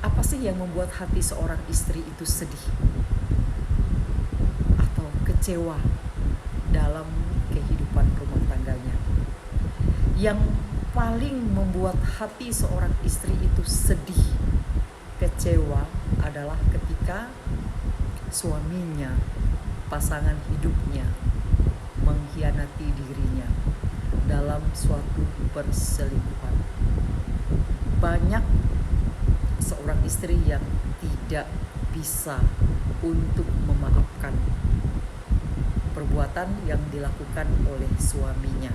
Apa sih yang membuat hati seorang istri itu sedih atau kecewa dalam kehidupan rumah tangganya? Yang paling membuat hati seorang istri itu sedih, kecewa adalah ketika suaminya, pasangan hidupnya, mengkhianati dirinya dalam suatu perselingkuhan. Banyak seorang istri yang tidak bisa untuk memaafkan perbuatan yang dilakukan oleh suaminya.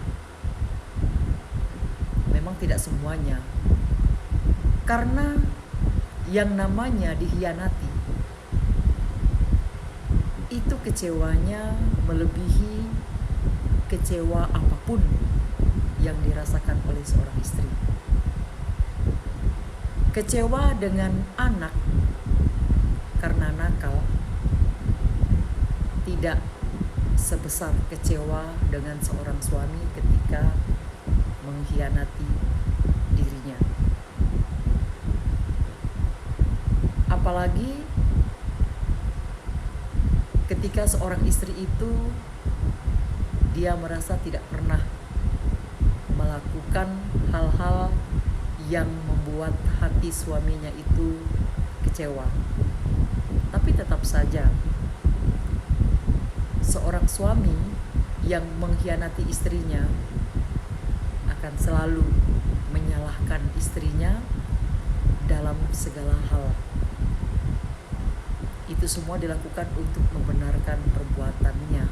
Memang tidak semuanya, karena yang namanya dikhianati itu kecewanya melebihi kecewa apapun yang dirasakan oleh seorang istri. Kecewa dengan anak karena nakal tidak sebesar kecewa dengan seorang suami ketika mengkhianati dirinya. Apalagi ketika seorang istri itu dia merasa tidak pernah melakukan hal-hal yang membuat hati suaminya itu kecewa. Tapi tetap saja seorang suami yang mengkhianati istrinya akan selalu menyalahkan istrinya dalam segala hal. Itu semua dilakukan untuk membenarkan perbuatannya.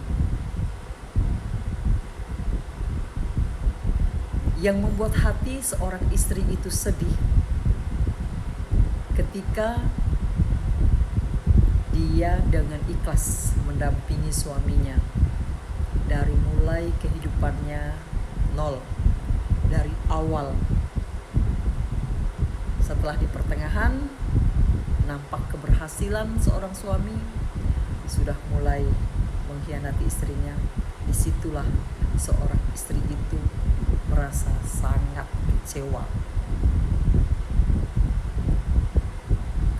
Yang membuat hati seorang istri itu sedih ketika dia dengan ikhlas mendampingi suaminya dari mulai kehidupannya nol, dari awal. Setelah di pertengahan nampak keberhasilan seorang suami sudah mulai mengkhianati istrinya, disitulah seorang istri itu merasa sangat kecewa.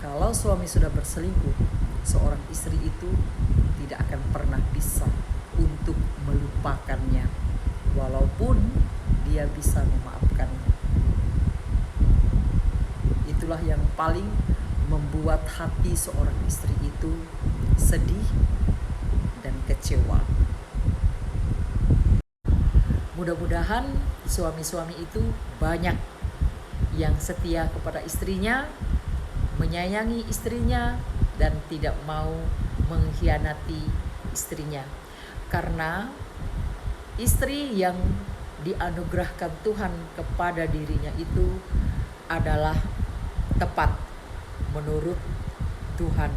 Kalau suami sudah berselingkuh, seorang istri itu tidak akan pernah bisa untuk melupakannya, walaupun dia bisa memaafkannya. Itulah yang paling membuat hati seorang istri itu sedih dan kecewa. Mudah-mudahan suami-suami itu banyak yang setia kepada istrinya, menyayangi istrinya, dan tidak mau mengkhianati istrinya. Karena istri yang dianugerahkan Tuhan kepada dirinya itu adalah tepat menurut Tuhan,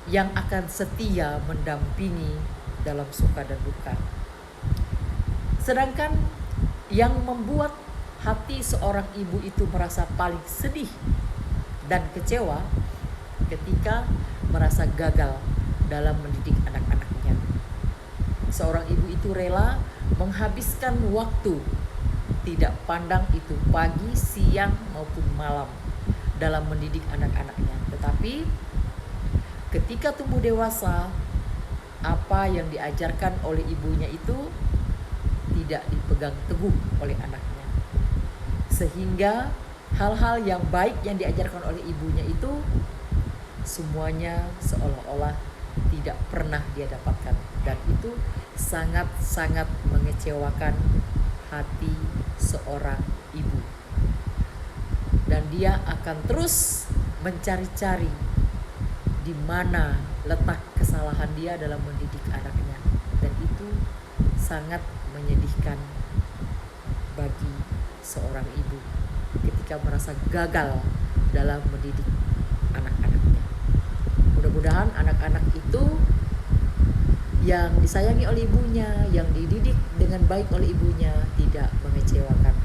yang akan setia mendampingi dalam suka dan duka. Sedangkan yang membuat hati seorang ibu itu merasa paling sedih dan kecewa ketika merasa gagal dalam mendidik anak-anaknya. Seorang ibu itu rela menghabiskan waktu, tidak pandang itu pagi, siang maupun malam, dalam mendidik anak-anaknya. Tetapi ketika tumbuh dewasa, apa yang diajarkan oleh ibunya itu tidak dipegang teguh oleh anaknya, sehingga hal-hal yang baik yang diajarkan oleh ibunya itu semuanya seolah-olah tidak pernah dia dapatkan, dan itu sangat-sangat mengecewakan hati seorang ibu. Dan dia akan terus mencari-cari di mana letak kesalahan dia dalam mendidik anaknya, dan itu sangat menyedihkan bagi seorang ibu ketika merasa gagal dalam mendidik anak-anaknya. Mudah-mudahan anak-anak itu yang disayangi oleh ibunya, yang dididik dengan baik oleh ibunya, tidak mengecewakan